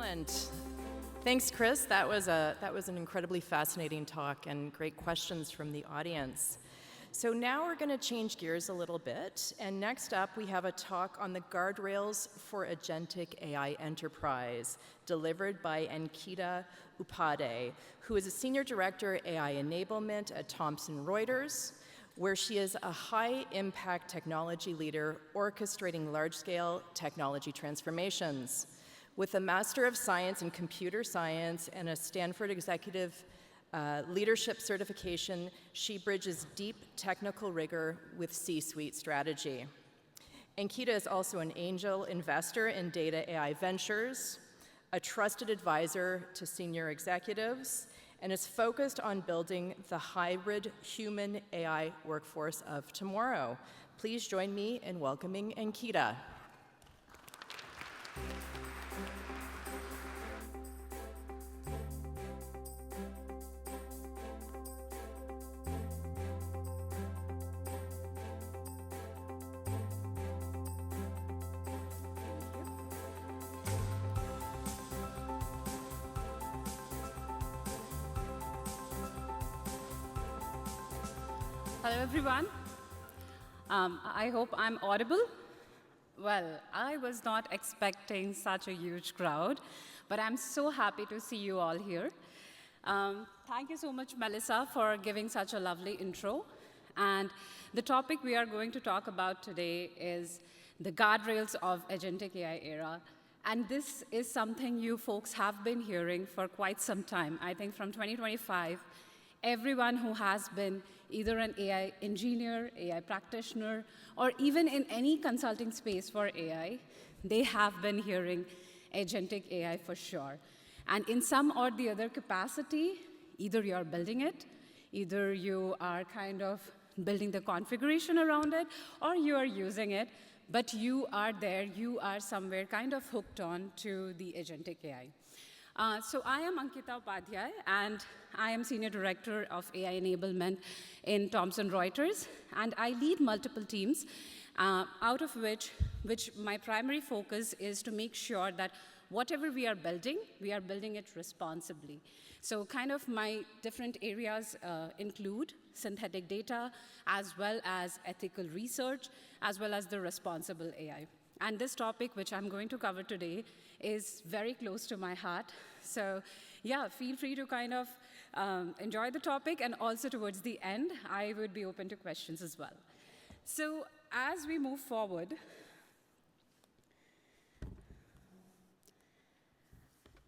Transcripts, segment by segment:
Excellent. Thanks, Chris. That was an incredibly fascinating talk and great questions from the audience. So now we're going to change gears a little bit, and next up we have a talk on the guardrails for agentic AI enterprise, delivered by Ankita Upadhyay, who is a Senior Director AI Enablement at Thomson Reuters, where she is a high-impact technology leader orchestrating large-scale technology transformations. With a Master of Science in Computer Science and a Stanford Executive Leadership certification, she bridges deep technical rigor with C-suite strategy. Ankita is also an angel investor in data AI ventures, a trusted advisor to senior executives, and is focused on building the hybrid human AI workforce of tomorrow. Please join me in welcoming Ankita. Hello, everyone. I hope I'm audible. Well, I was not expecting such a huge crowd, but I'm so happy to see you all here. Thank you so much, Melissa, for giving such a lovely intro. And the topic we are going to talk about today is the guardrails of agentic AI era. And this is something you folks have been hearing for quite some time. I think from 2025, everyone who has been either an AI engineer, AI practitioner, or even in any consulting space for AI, they have been hearing agentic AI for sure. And in some or the other capacity, either you're building it, either you are kind of building the configuration around it, or you are using it, but you are there, you are somewhere kind of hooked on to the agentic AI. So I am Ankita Upadhyay, and I am Senior Director of AI Enablement in Thomson Reuters, and I lead multiple teams, out of which my primary focus is to make sure that whatever we are building it responsibly. So kind of my different areas include synthetic data, as well as ethical research, as well as the responsible AI. And this topic, which I'm going to cover today, is very close to my heart. So yeah, feel free to kind of enjoy the topic, and also towards the end, I would be open to questions as well. So as we move forward,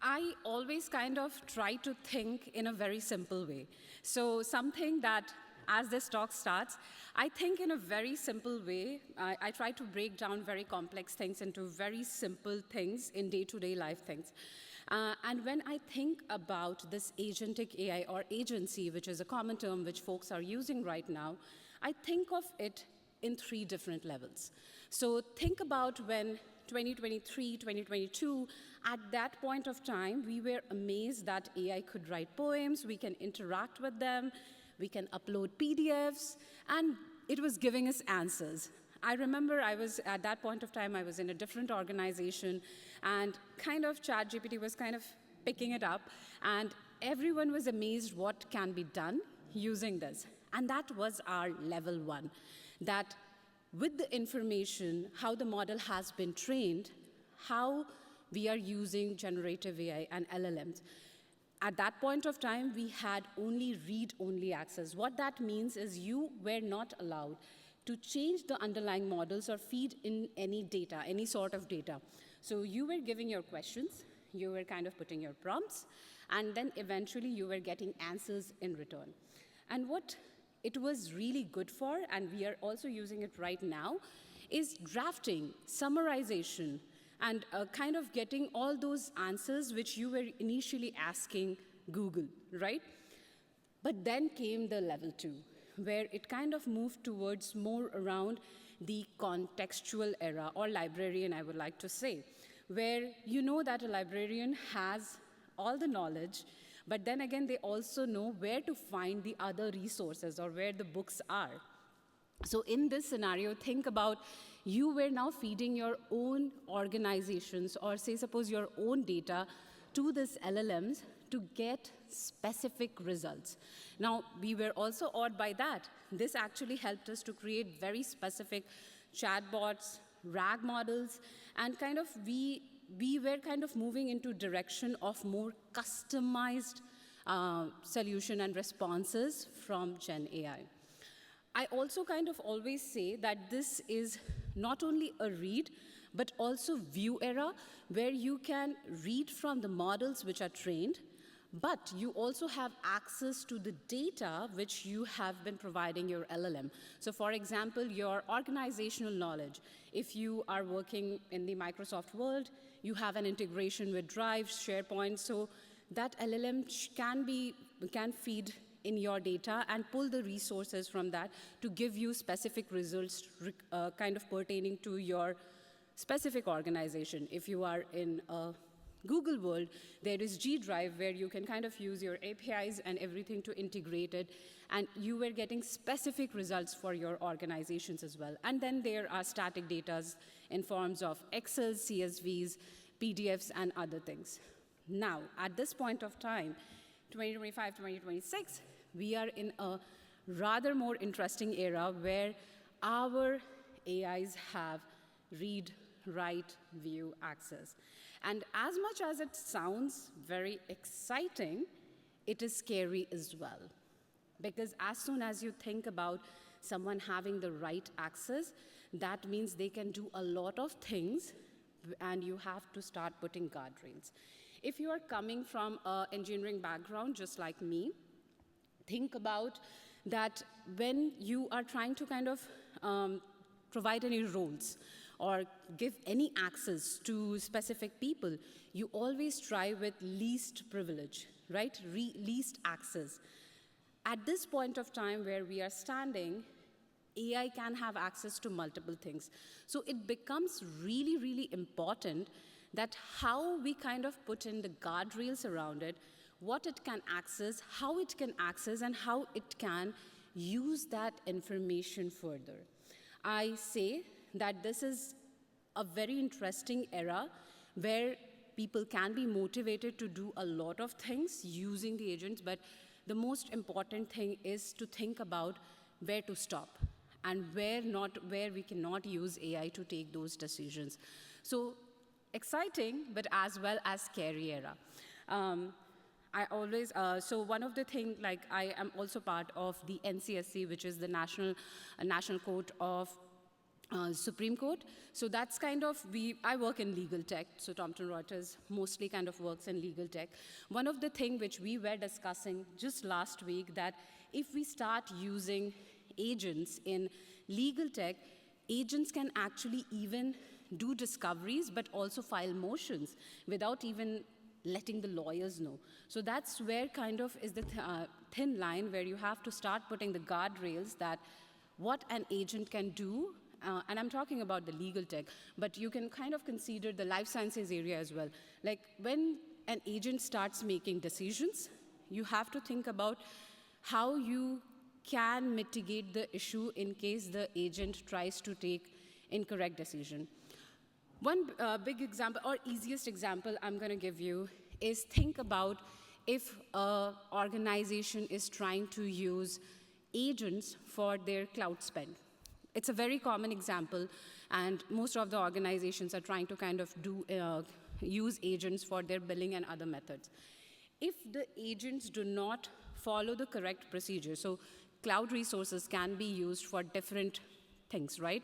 I always kind of try to think in a very simple way. So something that, as this talk starts, I think in a very simple way. I try to break down very complex things into very simple things in day-to-day life things. And when I think about this agentic AI or agency, which is a common term which folks are using right now, I think of it in 3 different levels. So think about when 2023, 2022, at that point of time, we were amazed that AI could write poems, we can interact with them, we can upload PDFs, and it was giving us answers. I remember at that point of time, I was in a different organization, and kind of ChatGPT was kind of picking it up, and everyone was amazed what can be done using this. And that was our level 1, that with the information, how the model has been trained, how we are using generative AI and LLMs. At that point of time, we had only read-only access. What that means is you were not allowed to change the underlying models or feed in any data, any sort of data. So you were giving your questions, you were kind of putting your prompts, and then eventually you were getting answers in return. And what it was really good for, and we are also using it right now, is drafting, summarization, and kind of getting all those answers which you were initially asking Google, right? But then came the level 2, where it kind of moved towards more around the contextual era, or librarian, I would like to say, where you know that a librarian has all the knowledge, but then again, they also know where to find the other resources or where the books are. So in this scenario, think about you were now feeding your own organizations, or say suppose your own data to these LLMs to get specific results. Now, we were also awed by that. This actually helped us to create very specific chatbots, RAG models, and kind of we were kind of moving into direction of more customized solution and responses from Gen AI. I also kind of always say that this is not only a read, but also view era, where you can read from the models which are trained, but you also have access to the data which you have been providing your LLM. So for example, your organizational knowledge. If you are working in the Microsoft world, you have an integration with Drive, SharePoint, so that LLM can feed in your data and pull the resources from that to give you specific results kind of pertaining to your specific organization. If you are in a Google world, there is G Drive where you can kind of use your APIs and everything to integrate it, and you were getting specific results for your organizations as well. And then there are static data in forms of Excel, CSVs, PDFs, and other things. Now, at this point of time, 2025, 2026, we are in a rather more interesting era where our AIs have read, write, view access. And as much as it sounds very exciting, it is scary as well. Because as soon as you think about someone having the right access, that means they can do a lot of things, and you have to start putting guardrails. If you are coming from an engineering background, just like me, think about that when you are trying to kind of provide any roles or give any access to specific people, you always try with least privilege, right? Least access. At this point of time where we are standing, AI can have access to multiple things. So it becomes really, really important that how we kind of put in the guardrails around it, what it can access, how it can access, and how it can use that information further. I say that this is a very interesting era where people can be motivated to do a lot of things using the agents, but the most important thing is to think about where to stop and where we cannot use AI to take those decisions. So exciting, but as well as scary era. I always, so one of the things, like I am also part of the NCSC, which is the National Court of Supreme Court. So that's kind of, I work in legal tech, so Thomson Reuters mostly kind of works in legal tech. One of the things which we were discussing just last week, that if we start using agents in legal tech, agents can actually even do discoveries, but also file motions without even letting the lawyers know. So that's where kind of is the thin line where you have to start putting the guardrails that what an agent can do, and I'm talking about the legal tech, but you can kind of consider the life sciences area as well. Like when an agent starts making decisions, you have to think about how you can mitigate the issue in case the agent tries to take incorrect decision. One big example, or easiest example I'm going to give you, is think about if an organization is trying to use agents for their cloud spend. It's a very common example, and most of the organizations are trying to kind of use agents for their billing and other methods. If the agents do not follow the correct procedure, so cloud resources can be used for different things, right?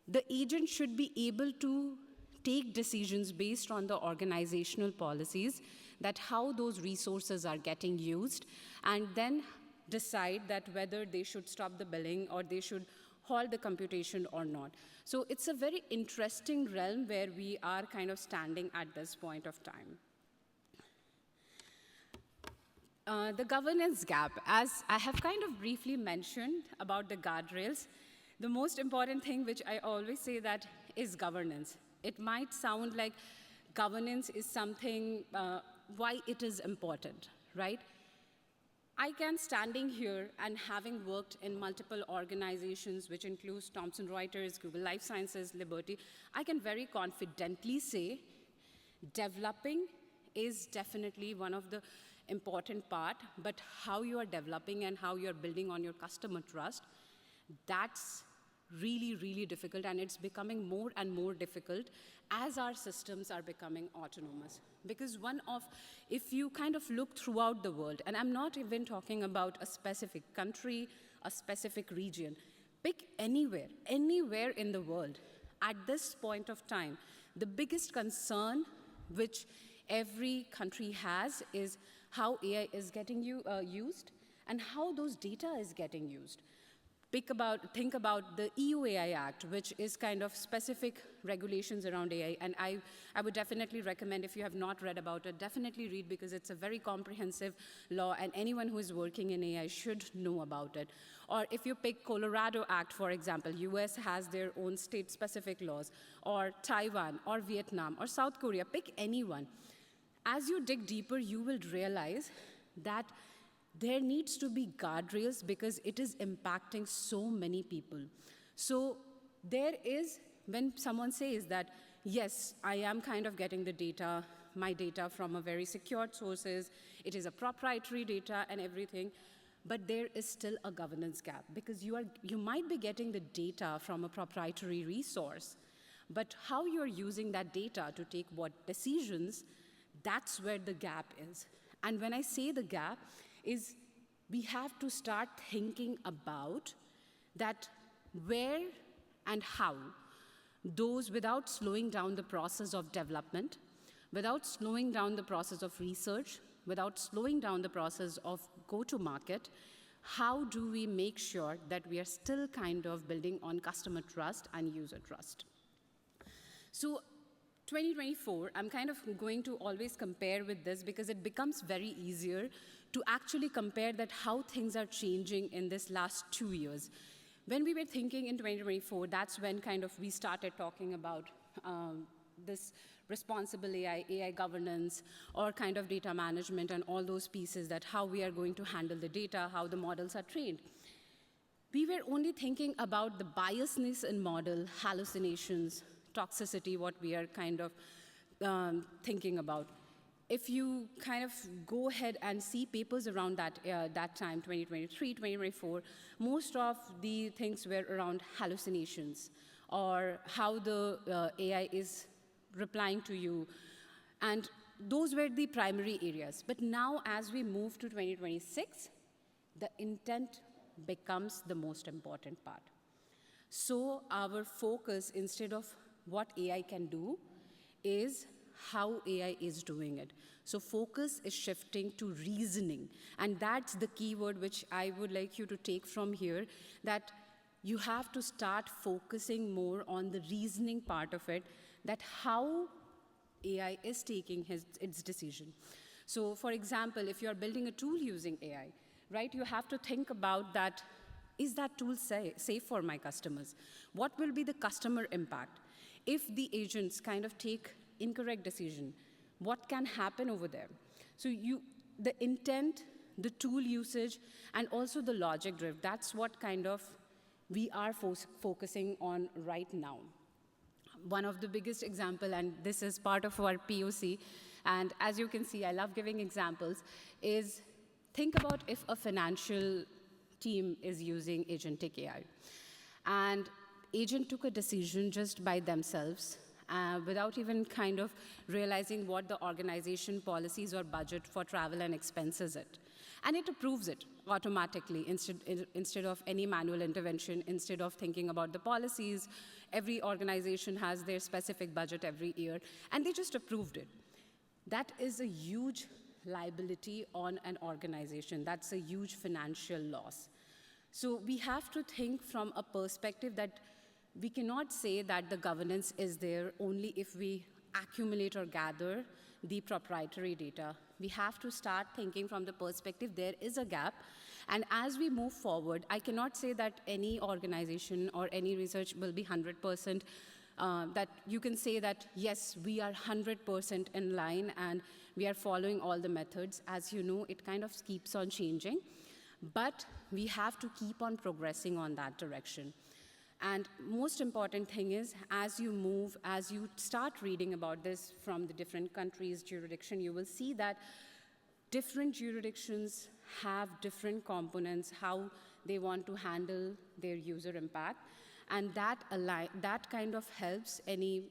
The agent should be able to take decisions based on the organizational policies, that how those resources are getting used, and then decide that whether they should stop the billing or they should halt the computation or not. So it's a very interesting realm where we are kind of standing at this point of time. The governance gap, as I have kind of briefly mentioned about the guardrails, the most important thing which I always say that is governance. It might sound like governance is something, why it is important, right? I can, standing here and having worked in multiple organizations, which includes Thomson Reuters, Google Life Sciences, Liberty, I can very confidently say developing is definitely one of the important part, but how you are developing and how you are building on your customer trust, that's really, really difficult, and it's becoming more and more difficult as our systems are becoming autonomous. Because if you kind of look throughout the world, and I'm not even talking about a specific country, a specific region, pick anywhere in the world, at this point of time, the biggest concern which every country has is how AI is getting used and how those data is getting used. Think about the EU AI Act, which is kind of specific regulations around AI, and I would definitely recommend, if you have not read about it, definitely read, because it's a very comprehensive law, and anyone who is working in AI should know about it. Or if you pick Colorado Act, for example, US has their own state-specific laws, or Taiwan, or Vietnam, or South Korea, pick anyone. As you dig deeper, you will realize that there needs to be guardrails because it is impacting so many people. So when someone says that, yes, I am kind of getting my data from a very secured sources, it is a proprietary data and everything, but there is still a governance gap, because you might be getting the data from a proprietary resource, but how you're using that data to take what decisions, that's where the gap is. And when I say the gap, is we have to start thinking about that where and how those, without slowing down the process of development, without slowing down the process of research, without slowing down the process of go-to-market, how do we make sure that we are still kind of building on customer trust and user trust? So 2024, I'm kind of going to always compare with this because it becomes very easier to actually compare that how things are changing in this last 2 years. When we were thinking in 2024, that's when kind of we started talking about this responsible AI governance, or kind of data management and all those pieces, that how we are going to handle the data, how the models are trained. We were only thinking about the biasness in model, hallucinations, toxicity, what we are kind of thinking about. If you kind of go ahead and see papers around that time, 2023, 2024, most of the things were around hallucinations, or how the AI is replying to you. And those were the primary areas. But now, as we move to 2026, the intent becomes the most important part. So our focus, instead of what AI can do, is how AI is doing it. So focus is shifting to reasoning. And that's the key word which I would like you to take from here, that you have to start focusing more on the reasoning part of it, that how AI is taking its decision. So for example, if you're building a tool using AI, right, you have to think about that, is that tool safe for my customers? What will be the customer impact? If the agents kind of take incorrect decision, what can happen over there? So the intent, the tool usage, and also the logic drift, that's what kind of we are focusing on right now. One of the biggest example, and this is part of our POC, and as you can see, I love giving examples, is think about if a financial team is using agentic AI, and agent took a decision just by themselves, without even kind of realizing what the organization policies or budget for travel and expenses it. And it approves it automatically instead of any manual intervention, instead of thinking about the policies. Every organization has their specific budget every year, and they just approved it. That is a huge liability on an organization. That's a huge financial loss. So we have to think from a perspective that we cannot say that the governance is there only if we accumulate or gather the proprietary data. We have to start thinking from the perspective there is a gap. And as we move forward, I cannot say that any organization or any research will be 100%, that you can say that, yes, we are 100% in line and we are following all the methods. As you know, it kind of keeps on changing. But we have to keep on progressing on that direction. And most important thing is, as you move, as you start reading about this from the different countries' jurisdiction, you will see that different jurisdictions have different components, how they want to handle their user impact. And that kind of helps any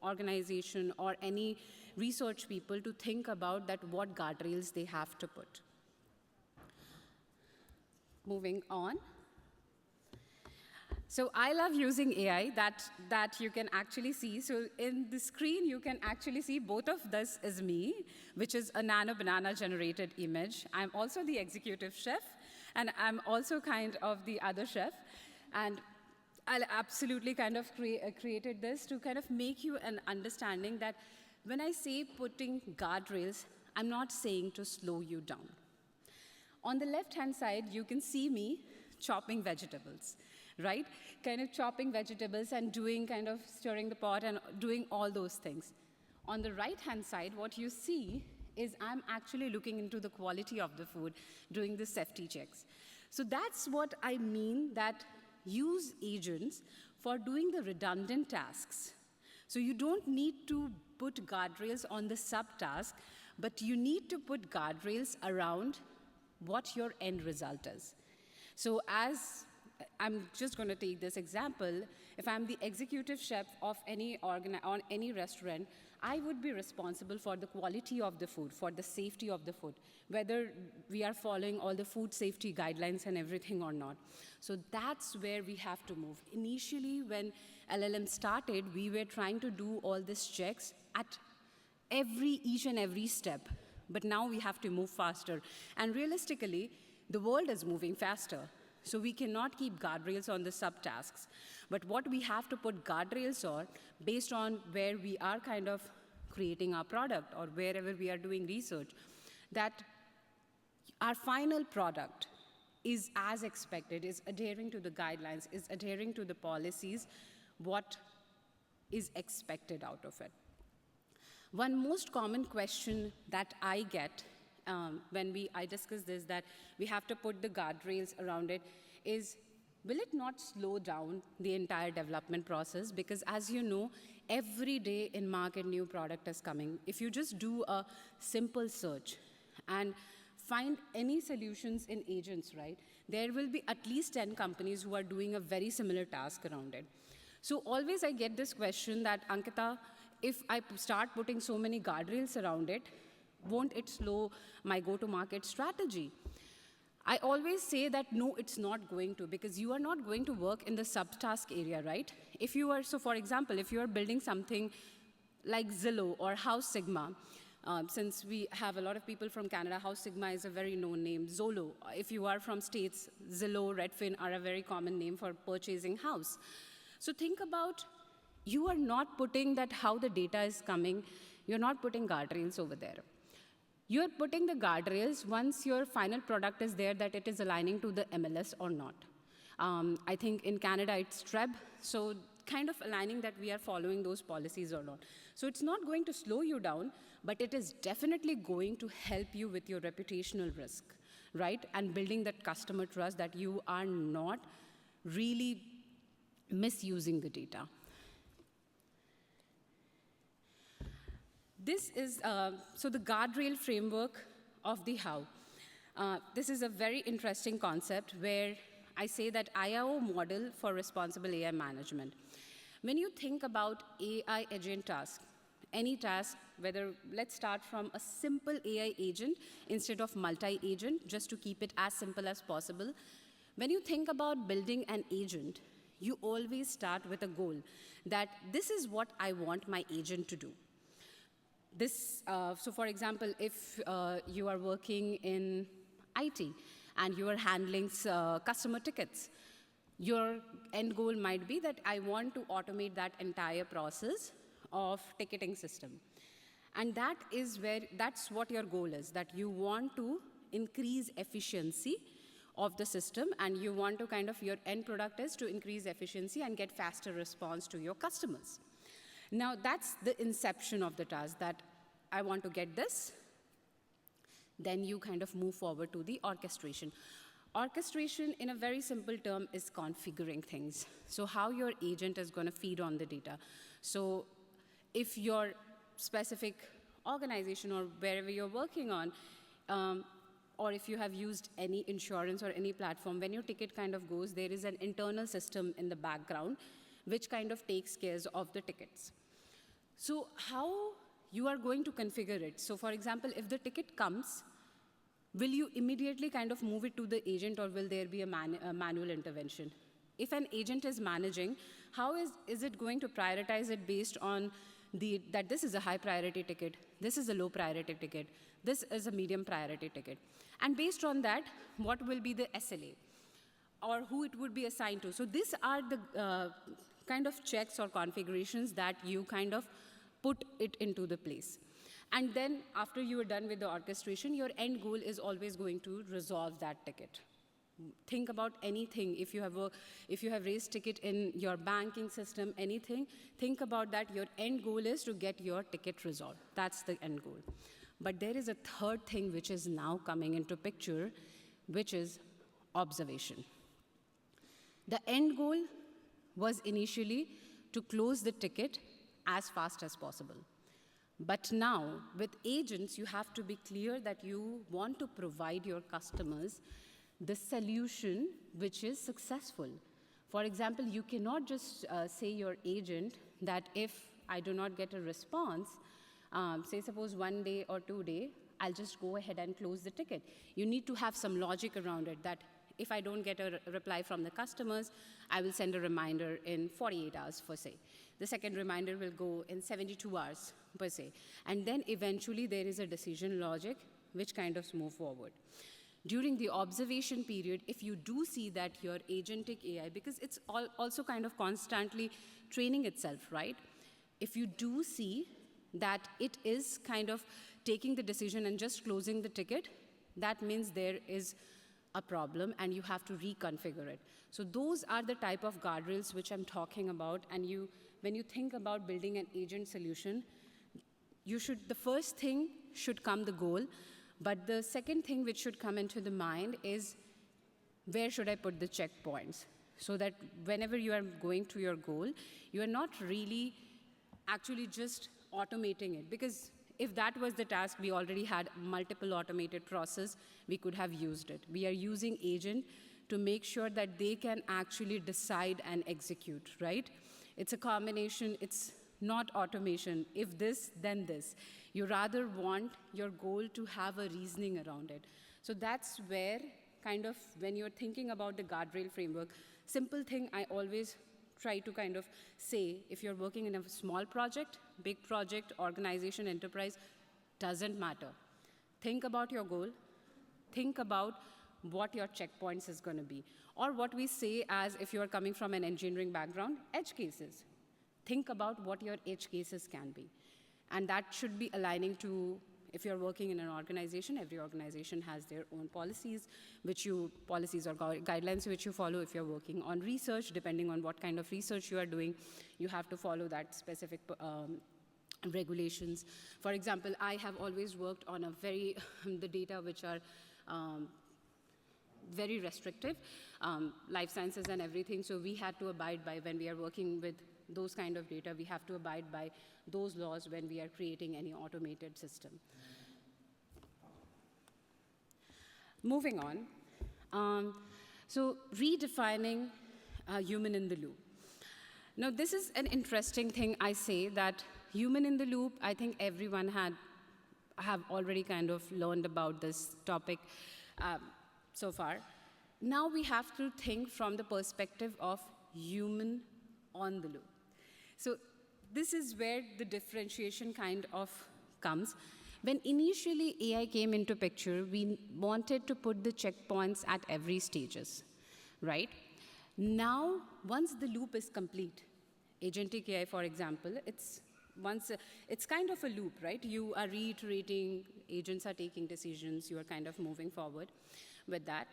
organization or any research people to think about that what guardrails they have to put. Moving on. So I love using AI that you can actually see. So in the screen, you can actually see both of this is me, which is a nano banana generated image. I'm also the executive chef, and I'm also kind of the other chef. And I absolutely kind of created this to kind of make you an understanding that when I say putting guardrails, I'm not saying to slow you down. On the left-hand side, you can see me chopping vegetables, right? Kind of chopping vegetables and doing kind of stirring the pot and doing all those things. On the right-hand side, what you see is I'm actually looking into the quality of the food, doing the safety checks. So that's what I mean that use agents for doing the redundant tasks. So you don't need to put guardrails on the subtask, but you need to put guardrails around what your end result is. So as I'm just going to take this example, if I'm the executive chef of any restaurant, I would be responsible for the quality of the food, for the safety of the food, whether we are following all the food safety guidelines and everything or not. So that's where we have to move. Initially, when LLM started, we were trying to do all these checks at each and every step. But now we have to move faster. And realistically, the world is moving faster. So we cannot keep guardrails on the subtasks. But what we have to put guardrails on, based on where we are kind of creating our product or wherever we are doing research, that our final product is as expected, is adhering to the guidelines, is adhering to the policies, what is expected out of it. One most common question that I get when I discuss this, that we have to put the guardrails around it, is will it not slow down the entire development process? Because as you know, every day in market, new product is coming. If you just do a simple search and find any solutions in agents, right, there will be at least 10 companies who are doing a very similar task around it. So always I get this question that, Ankita, if I start putting so many guardrails around it, won't it slow my go-to-market strategy? I always say that no, it's not going to, because you are not going to work in the subtask area, right? If you are, so for example, if you are building something like Zillow or House Sigma, since we have a lot of people from Canada, House Sigma is a very known name. Zolo, if you are from States, Zillow, Redfin are a very common name for purchasing house. So think about, you are not putting that how the data is coming, you're not putting guardrails over there. You're putting the guardrails once your final product is there, that it is aligning to the MLS or not. I think in Canada it's TREB, so kind of aligning that we are following those policies or not. So it's not going to slow you down, but it is definitely going to help you with your reputational risk, right? And building that customer trust that you are not really misusing the data. This is, so the guardrail framework of the how. This is a very interesting concept where I say that IIO model for responsible AI management. When you think about AI agent task, any task, whether, let's start from a simple AI agent instead of multi-agent, just to keep it as simple as possible. When you think about building an agent, you always start with a goal that this is what I want my agent to do. This, so for example, if you are working in IT and you are handling customer tickets, your end goal might be that I want to automate that entire process of ticketing system. And that is where, that's what your goal is, that you want to increase efficiency of the system, and you want to kind of, your end product is to increase efficiency and get faster response to your customers. Now, that's the inception of the task, that I want to get this. Then you kind of move forward to the orchestration. Orchestration, in a very simple term, is configuring things. So how your agent is going to feed on the data. So if your specific organization or wherever you're working on, or if you have used any insurance or any platform, when your ticket kind of goes, there is an internal system in the background which kind of takes care of the tickets. So how you are going to configure it? So for example, if the ticket comes, will you immediately kind of move it to the agent, or will there be a manual intervention? If an agent is managing, how is it going to prioritize it based on that this is a high priority ticket, this is a low priority ticket, this is a medium priority ticket? And based on that, what will be the SLA, or who it would be assigned to? So these are the kind of checks or configurations that you kind of put it into the place. And then after you are done with the orchestration, your end goal is always going to resolve that ticket. Think about anything. If you have raised ticket in your banking system, anything, think about that. Your end goal is to get your ticket resolved. That's the end goal. But there is a third thing which is now coming into picture, which is observation. The end goal was initially to close the ticket as fast as possible. But now, with agents, you have to be clear that you want to provide your customers the solution which is successful. For example, you cannot just say your agent that if I do not get a response, say suppose 1 day or 2 days, I'll just go ahead and close the ticket. You need to have some logic around it, that if I don't get a reply from the customers, I will send a reminder in 48 hours, per se. The second reminder will go in 72 hours, per se. And then eventually there is a decision logic which kind of move forward. During the observation period, if you do see that your agentic AI, because it's also kind of constantly training itself, right? If you do see that it is kind of taking the decision and just closing the ticket, that means there is a problem and you have to reconfigure it. So those are the type of guardrails which I'm talking about. And when you think about building an agent solution, the first thing should come the goal, but the second thing which should come into the mind is, where should I put the checkpoints? So that whenever you are going to your goal, you are not really actually just automating it. Because if that was the task, we already had multiple automated process, we could have used it. We are using agent to make sure that they can actually decide and execute, right? It's a combination, it's not automation. If this, then this. You rather want your goal to have a reasoning around it. So that's where kind of, when you're thinking about the guardrail framework, simple thing I always try to kind of say, if you're working in a small project, big project, organization, enterprise, doesn't matter. Think about your goal. Think about what your checkpoints is going to be. Or what we say as, if you're coming from an engineering background, edge cases. Think about what your edge cases can be. And that should be aligning to, if you're working in an organization, every organization has their own policies or guidelines which you follow. If you're working on research, depending on what kind of research you are doing, you have to follow that specific regulations. For example, I have always worked on the data which are very restrictive, life sciences and everything, so we had to abide by, when we are working with those kind of data, we have to abide by those laws when we are creating any automated system. Moving on, so redefining human in the loop. Now this is an interesting thing I say, that human in the loop, I think everyone have already kind of learned about this topic so far. Now we have to think from the perspective of human on the loop. So this is where the differentiation kind of comes. When initially AI came into picture, we wanted to put the checkpoints at every stages, right? Now, once the loop is complete, agentic AI, for example, it's kind of a loop, right? You are reiterating, agents are taking decisions, you are kind of moving forward with that.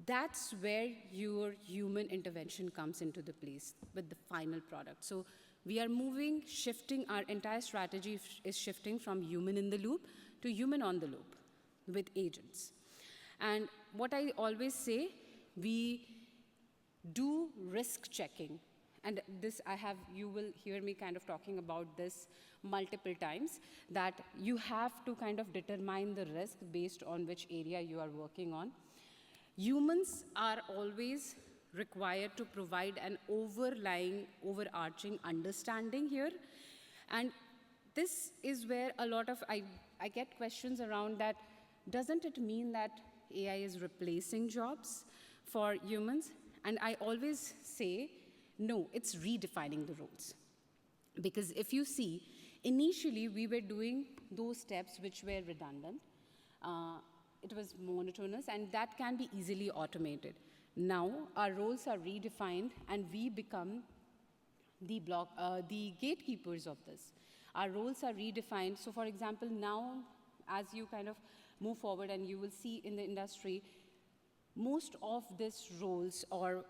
That's where your human intervention comes into the place with the final product. So we are shifting, our entire strategy is shifting from human in the loop to human on the loop with agents. And what I always say, we do risk checking. And this you will hear me kind of talking about this multiple times, that you have to kind of determine the risk based on which area you are working on. Humans are always required to provide an overarching understanding here. And this is where a lot of, I get questions around that, doesn't it mean that AI is replacing jobs for humans? And I always say, no, it's redefining the roles. Because if you see, initially we were doing those steps which were redundant. It was monotonous, and that can be easily automated. Now our roles are redefined, and we become the gatekeepers of this. Our roles are redefined. So for example, now as you kind of move forward and you will see in the industry, most of these roles or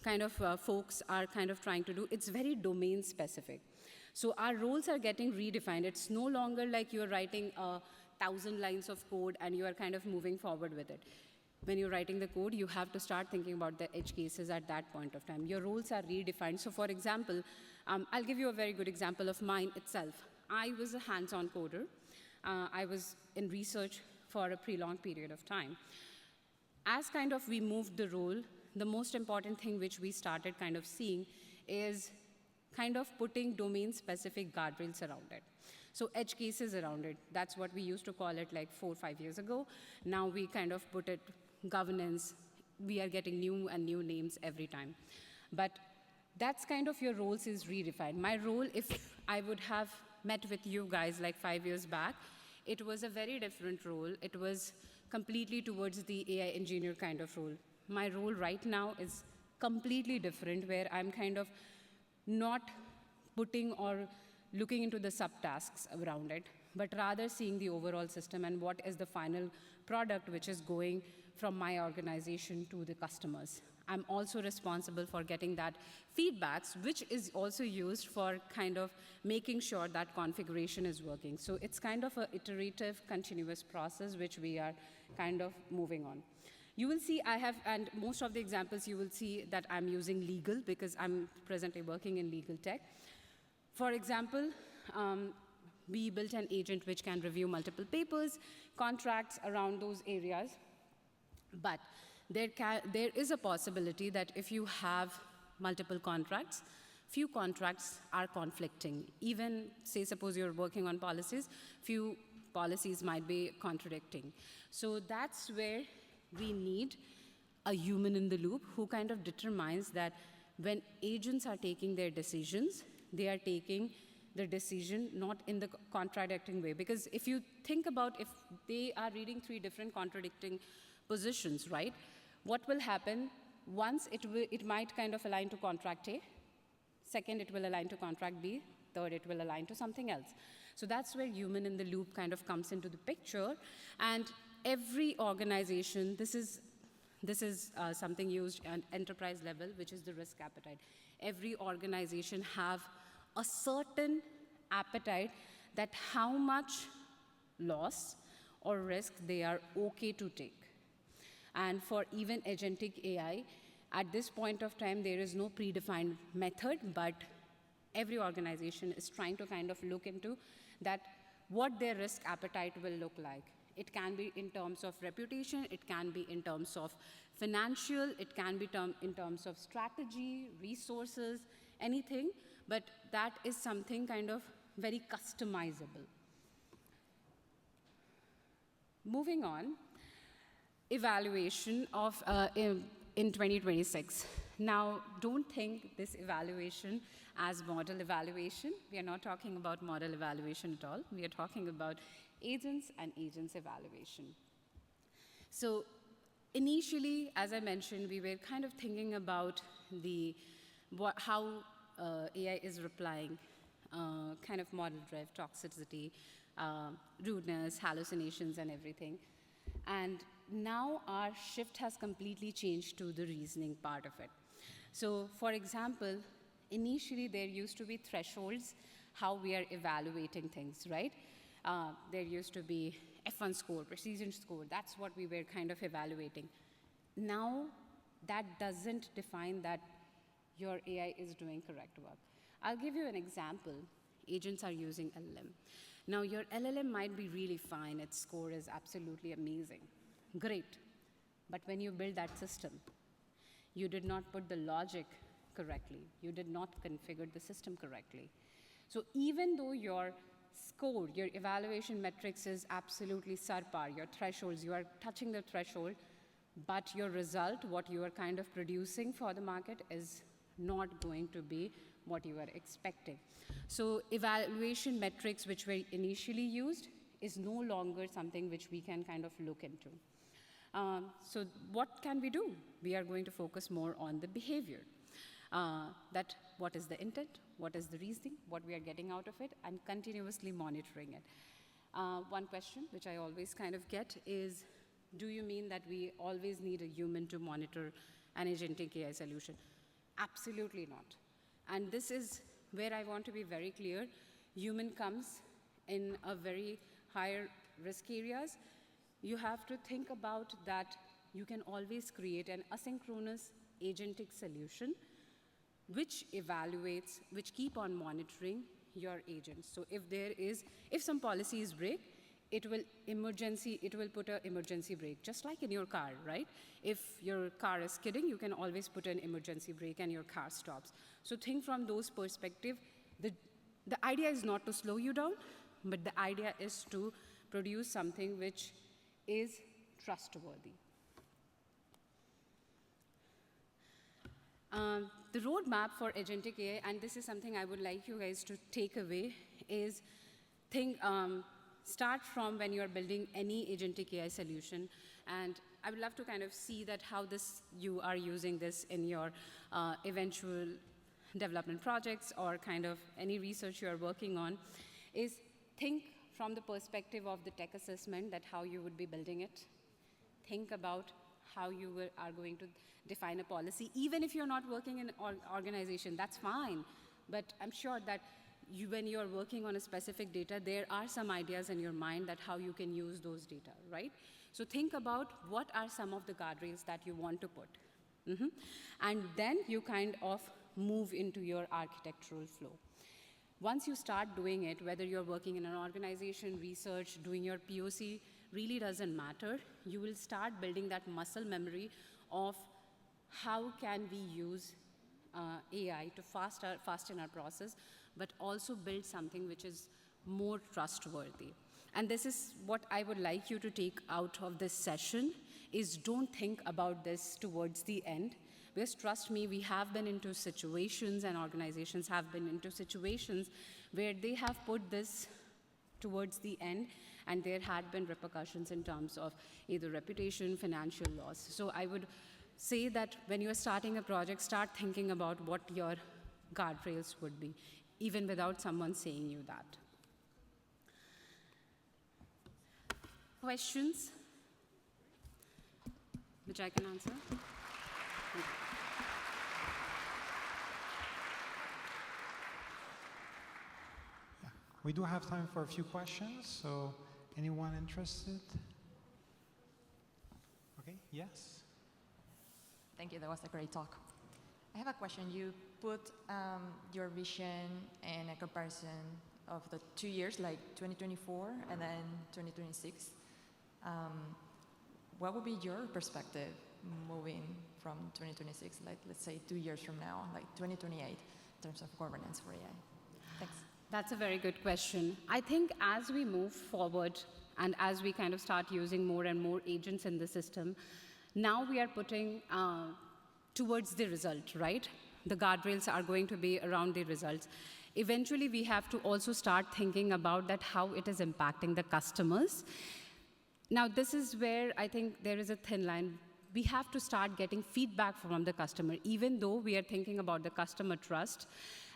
kind of folks are kind of trying to do, it's very domain specific. So our roles are getting redefined. It's no longer like you're writing 1,000 lines of code and you are kind of moving forward with it. When you're writing the code, you have to start thinking about the edge cases at that point of time. Your roles are redefined. So for example, I'll give you a very good example of mine itself. I was a hands-on coder. I was in research for a pretty long period of time. As kind of we moved the role, the most important thing which we started kind of seeing is kind of putting domain-specific guardrails around it. So edge cases around it. That's what we used to call it like 4 or 5 years ago. Now we kind of put it governance. We are getting new and new names every time. But that's kind of your roles is redefined. My role, if I would have met with you guys like 5 years back, it was a very different role. It was completely towards the AI engineer kind of role. My role right now is completely different, where I'm kind of not putting or looking into the subtasks around it, but rather seeing the overall system and what is the final product which is going from my organization to the customers. I'm also responsible for getting that feedbacks, which is also used for kind of making sure that configuration is working. So it's kind of an iterative, continuous process which we are kind of moving on. You will see and most of the examples you will see that I'm using legal because I'm presently working in legal tech. For example, we built an agent which can review multiple papers, contracts around those areas. But there is a possibility that if you have multiple contracts, few contracts are conflicting. Even, say, suppose you're working on policies, few policies might be contradicting. So that's where we need a human in the loop who kind of determines that when agents are taking their decisions, they are taking the decision not in the contradicting way. Because if you think about if they are reading 3 different contradicting positions, right? What will happen? Once it might kind of align to contract A. Second, it will align to contract B. Third, it will align to something else. So that's where human in the loop kind of comes into the picture. And every organization, this is something used at enterprise level, which is the risk appetite. Every organization have a certain appetite that how much loss or risk they are okay to take. And for even agentic AI, at this point of time, there is no predefined method, but every organization is trying to kind of look into that what their risk appetite will look like. It can be in terms of reputation, it can be in terms of financial, it can be in terms of strategy, resources, anything, but that is something kind of very customizable. Moving on, evaluation of in 2026. Now, don't think this evaluation as model evaluation. We are not talking about model evaluation at all. We are talking about agents and agents evaluation. So initially, as I mentioned, we were kind of thinking about how AI is replying, kind of model drive, toxicity, rudeness, hallucinations, and everything. And now our shift has completely changed to the reasoning part of it. So for example, initially there used to be thresholds how we are evaluating things, right? There used to be F1 score, precision score. That's what we were kind of evaluating. Now, that doesn't define that your AI is doing correct work. I'll give you an example. Agents are using LLM. Now, your LLM might be really fine. Its score is absolutely amazing. Great. But when you build that system, you did not put the logic correctly. You did not configure the system correctly. So even though your score, your evaluation metrics is absolutely subpar, your thresholds, you are touching the threshold, but your result, what you are kind of producing for the market, is not going to be what you are expecting. So evaluation metrics which were initially used is no longer something which we can kind of look into. So what can we do? We are going to focus more on the behavior. That what is the intent, what is the reasoning, what we are getting out of it, and continuously monitoring it. One question which I always kind of get is, do you mean that we always need a human to monitor an agentic AI solution? Absolutely not. And this is where I want to be very clear. Human comes in a very higher risk areas. You have to think about that you can always create an asynchronous agentic solution which evaluates, which keep on monitoring your agents. So if some policies break, it will put an emergency brake, just like in your car, right? If your car is skidding, you can always put an emergency brake and your car stops. So think from those perspectives. The idea is not to slow you down, but the idea is to produce something which is trustworthy. The roadmap for agentic AI, and this is something I would like you guys to take away, is start from when you are building any agentic AI solution. And I would love to kind of see that how you are using this in your eventual development projects or kind of any research you are working on, is think from the perspective of the tech assessment, that how you would be building it. Think about how you are going to define a policy. Even if you're not working in an organization, that's fine. But I'm sure that when you're working on a specific data, there are some ideas in your mind that how you can use those data, right? So think about what are some of the guardrails that you want to put. And then you kind of move into your architectural flow. Once you start doing it, whether you're working in an organization, research, doing your POC, really doesn't matter. You will start building that muscle memory of how can we use AI to fasten our process, but also build something which is more trustworthy. And this is what I would like you to take out of this session, is don't think about this towards the end. Because trust me, we have been into situations, and organizations have been into situations where they have put this towards the end, and there had been repercussions in terms of either reputation, financial loss. So I would say that when you are starting a project, start thinking about what your guardrails would be, even without someone saying you that. Questions which I can answer? Yeah. We do have time for a few questions, so anyone interested? Okay, yes? Thank you, that was a great talk. I have a question. You put your vision in a comparison of the 2 years, like 2024 and then 2026. What would be your perspective moving from 2026, like let's say 2 years from now, like 2028, in terms of governance for AI? Thanks. That's a very good question. I think as we move forward and as we kind of start using more and more agents in the system, now we are putting towards the result, right? The guardrails are going to be around the results. Eventually, we have to also start thinking about that, how it is impacting the customers. Now, this is where I think there is a thin line. We have to start getting feedback from the customer, even though we are thinking about the customer trust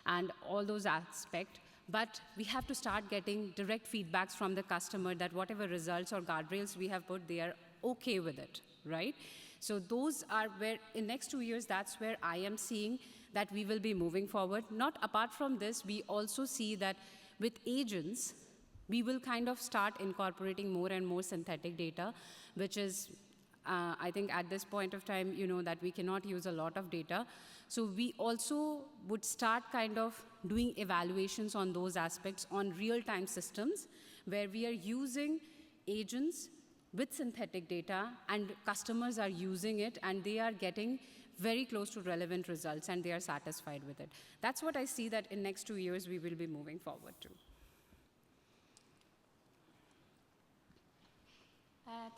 and all those aspects. But we have to start getting direct feedbacks from the customer that whatever results or guardrails we have put, they are okay with it, right? So those are where, in next 2 years, that's where I am seeing that we will be moving forward. Not apart from this, we also see that with agents, We will kind of start incorporating more and more synthetic data, which is, I think at this point of time, you know that we cannot use a lot of data. So we also would start kind of doing evaluations on those aspects on real-time systems, where we are using agents with synthetic data, and customers are using it, and they are getting very close to relevant results, and they are satisfied with it. That's what I see that in next 2 years we will be moving forward to.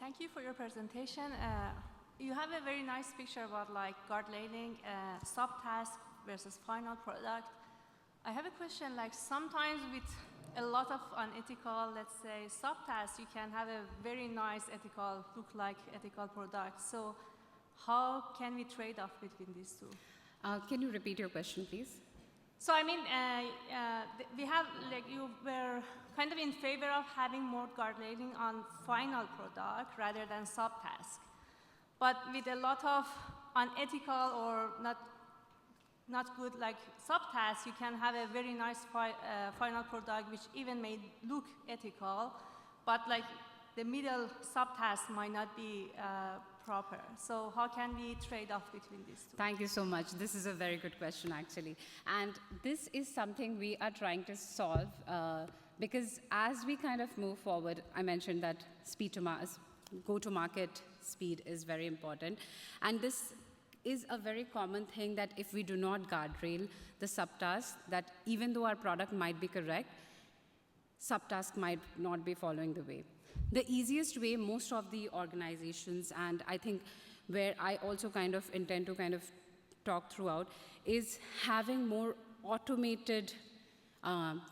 Thank you for your presentation. You have a very nice picture about like guard laning, subtask versus final product. I have a question, like sometimes with a lot of unethical, let's say, subtasks, you can have a very nice ethical, look like ethical product. So how can we trade off between these two? Can you repeat your question, please? So I mean, we have, like, you were kind of in favor of having more guard laning on final product rather than subtask. But with a lot of unethical or not good, like subtasks, you can have a very nice final product which even may look ethical, but like the middle subtask might not be proper. So how can we trade off between these two? Thank you so much. This is a very good question, actually. And this is something we are trying to solve because as we kind of move forward, I mentioned that go-to-market speed is very important. And this is a very common thing that if we do not guardrail the subtask, that even though our product might be correct, subtask might not be following the way. The easiest way most of the organizations, and I think where I also kind of intend to kind of talk throughout, is having more automated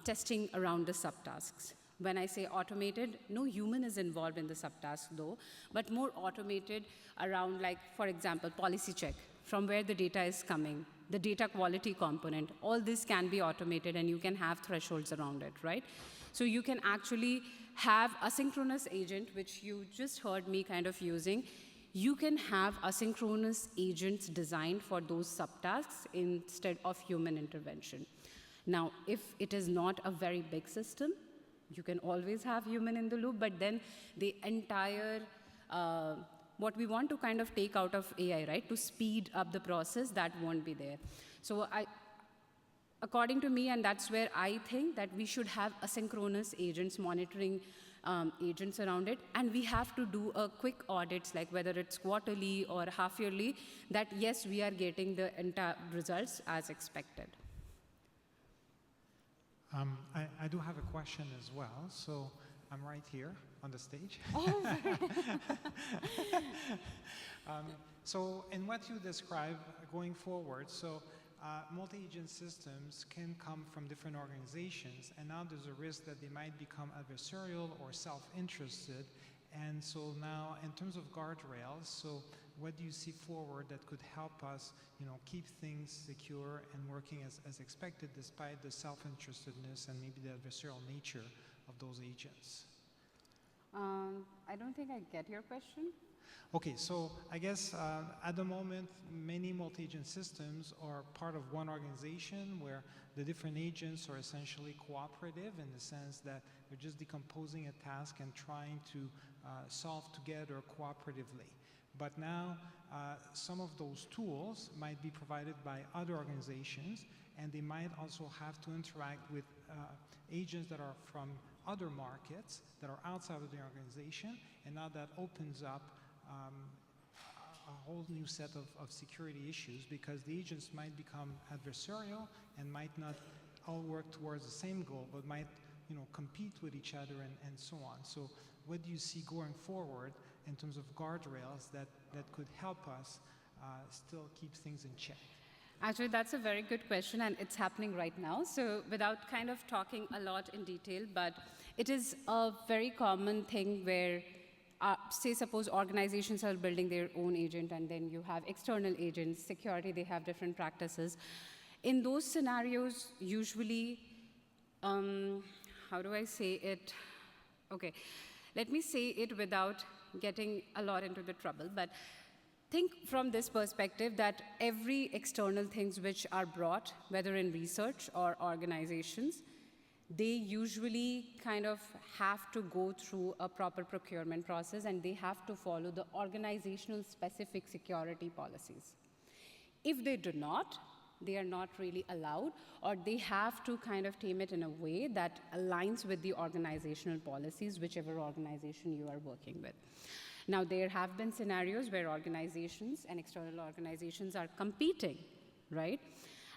testing around the subtasks. When I say automated, no human is involved in the subtask though, but more automated around, like, for example, policy check, from where the data is coming, the data quality component, all this can be automated and you can have thresholds around it, right? So you can actually have asynchronous agent, which you just heard me kind of using. You can have asynchronous agents designed for those subtasks instead of human intervention. Now, if it is not a very big system, you can always have human in the loop, but then the entire, what we want to kind of take out of AI, right, to speed up the process, that won't be there. So according to me, and that's where I think that we should have asynchronous agents, monitoring agents around it, and we have to do a quick audits, like whether it's quarterly or half-yearly, that yes, we are getting the entire results as expected. I do have a question as well, so I'm right here on the stage. Oh. So in what you describe going forward, so multi-agent systems can come from different organizations, and now there's a risk that they might become adversarial or self-interested. And so now, in terms of guardrails, so what do you see forward that could help us, keep things secure and working as expected, despite the self-interestedness and maybe the adversarial nature of those agents? I don't think I get your question. Okay, so I guess at the moment, many multi-agent systems are part of one organization where the different agents are essentially cooperative in the sense that they're just decomposing a task and trying to solve together cooperatively. But now, some of those tools might be provided by other organizations, and they might also have to interact with agents that are from other markets that are outside of the organization, and now that opens up a whole new set of security issues, because the agents might become adversarial and might not all work towards the same goal, but might compete with each other and so on. So what do you see going forward in terms of guardrails that could help us still keep things in check? Actually, that's a very good question, and it's happening right now. So without kind of talking a lot in detail, but it is a very common thing where say suppose organizations are building their own agent, and then you have external agents, security, they have different practices. In those scenarios, usually, how do I say it? Okay, let me say it without getting a lot into the trouble, but think from this perspective that every external things which are brought, whether in research or organizations, they usually kind of have to go through a proper procurement process and they have to follow the organizational specific security policies. If they do not, they are not really allowed, or they have to kind of tame it in a way that aligns with the organizational policies, whichever organization you are working with. Now, there have been scenarios where organizations and external organizations are competing, right?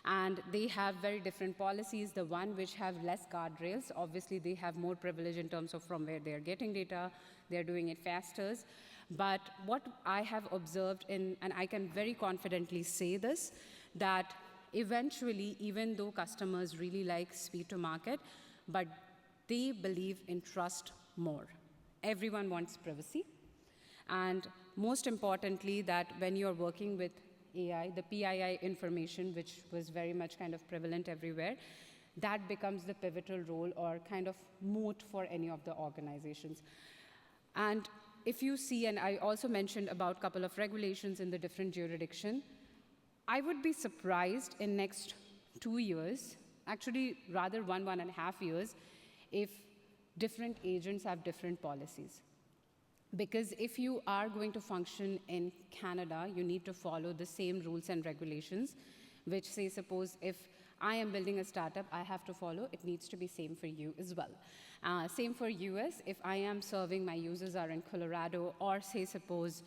And they have very different policies. The one which have less guardrails, obviously they have more privilege in terms of from where they are getting data, they're doing it faster. But what I have observed and I can very confidently say this, that eventually, even though customers really like speed to market, but they believe in trust more. Everyone wants privacy. And most importantly, that when you're working with AI, the PII information, which was very much kind of prevalent everywhere, that becomes the pivotal role or kind of moat for any of the organizations. And if you see, and I also mentioned about a couple of regulations in the different jurisdiction, I would be surprised in next 2 years, actually rather 1.5 years, if different agents have different policies. Because if you are going to function in Canada, you need to follow the same rules and regulations, which say, suppose if I am building a startup, I have to follow, it needs to be same for you as well. Same for US, if I am serving, my users are in Colorado, or say, suppose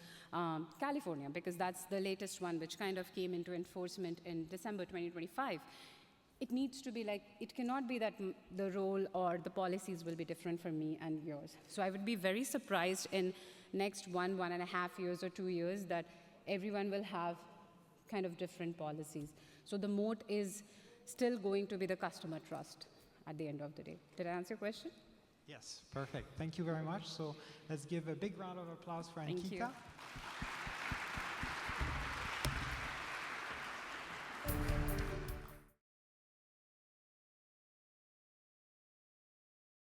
California, because that's the latest one, which kind of came into enforcement in December 2025. It needs to be like, it cannot be that the role or the policies will be different for me and yours. So I would be very surprised in next 1.5 years or 2 years that everyone will have kind of different policies. So the moat is still going to be the customer trust at the end of the day. Did I answer your question? Yes, perfect. Thank you very much. So let's give a big round of applause for Thank you. Ankita.